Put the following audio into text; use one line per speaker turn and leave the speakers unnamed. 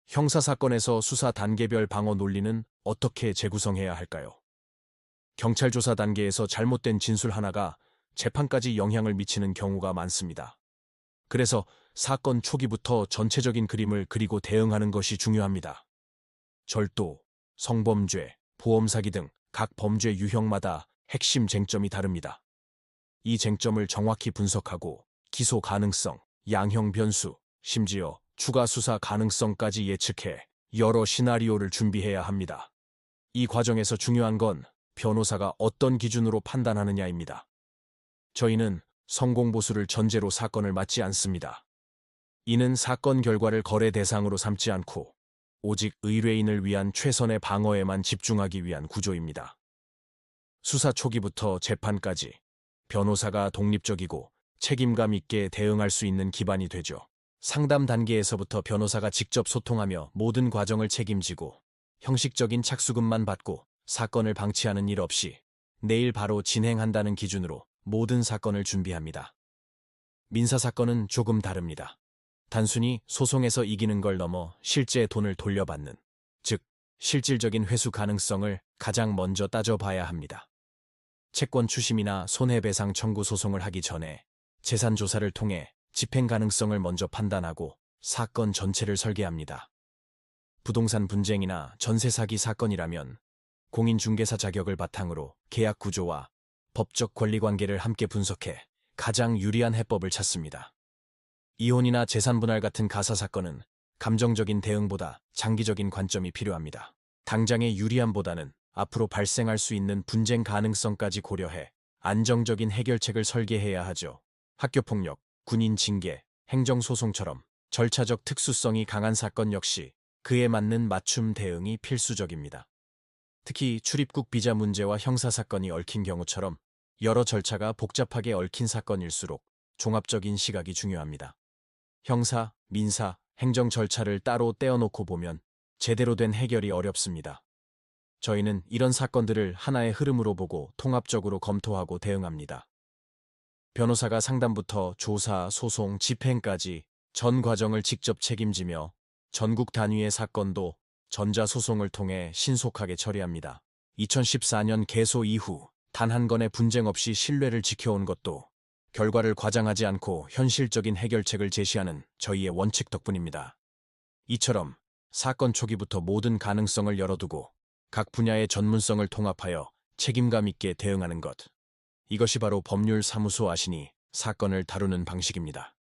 형사사건에서 수사 단계별 방어 논리는 어떻게 재구성해야 할까요? 경찰 조사 단계에서 잘못된 진술 하나가 재판까지 영향을 미치는 경우가 많습니다. 그래서 사건 초기부터 전체적인 그림을 그리고 대응하는 것이 중요합니다. 절도, 성범죄, 보험사기 등 각 범죄 유형마다 핵심 쟁점이 다릅니다. 이 쟁점을 정확히 분석하고 기소 가능성, 양형 변수, 심지어 추가 수사 가능성까지 예측해 여러 시나리오를 준비해야 합니다. 이 과정에서 중요한 건 변호사가 어떤 기준으로 판단하느냐입니다. 저희는 성공보수를 전제로 사건을 맡지 않습니다. 이는 사건 결과를 거래 대상으로 삼지 않고 오직 의뢰인을 위한 최선의 방어에만 집중하기 위한 구조입니다. 수사 초기부터 재판까지 변호사가 독립적이고 책임감 있게 대응할 수 있는 기반이 되죠. 상담 단계에서부터 변호사가 직접 소통하며 모든 과정을 책임지고 형식적인 착수금만 받고 사건을 방치하는 일 없이 내일 바로 진행한다는 기준으로 모든 사건을 준비합니다. 민사사건은 조금 다릅니다. 단순히 소송에서 이기는 걸 넘어 실제 돈을 돌려받는, 즉 실질적인 회수 가능성을 가장 먼저 따져봐야 합니다. 채권 추심이나 손해배상 청구 소송을 하기 전에 재산 조사를 통해 집행 가능성을 먼저 판단하고 사건 전체를 설계합니다. 부동산 분쟁이나 전세 사기 사건이라면 공인중개사 자격을 바탕으로 계약 구조와 법적 권리관계를 함께 분석해 가장 유리한 해법을 찾습니다. 이혼이나 재산 분할 같은 가사 사건은 감정적인 대응보다 장기적인 관점이 필요합니다. 당장의 유리함보다는 앞으로 발생할 수 있는 분쟁 가능성까지 고려해 안정적인 해결책을 설계해야 하죠. 학교폭력, 군인 징계, 행정소송처럼 절차적 특수성이 강한 사건 역시 그에 맞는 맞춤 대응이 필수적입니다. 특히 출입국 비자 문제와 형사사건이 얽힌 경우처럼 여러 절차가 복잡하게 얽힌 사건일수록 종합적인 시각이 중요합니다. 형사, 민사, 행정 절차를 따로 떼어놓고 보면 제대로 된 해결이 어렵습니다. 저희는 이런 사건들을 하나의 흐름으로 보고 통합적으로 검토하고 대응합니다. 변호사가 상담부터 조사, 소송, 집행까지 전 과정을 직접 책임지며 전국 단위의 사건도 전자소송을 통해 신속하게 처리합니다. 2014년 개소 이후 단 한 건의 분쟁 없이 신뢰를 지켜온 것도 결과를 과장하지 않고 현실적인 해결책을 제시하는 저희의 원칙 덕분입니다. 이처럼 사건 초기부터 모든 가능성을 열어두고 각 분야의 전문성을 통합하여 책임감 있게 대응하는 것. 이것이 바로 법률사무소 아시니 사건을 다루는 방식입니다.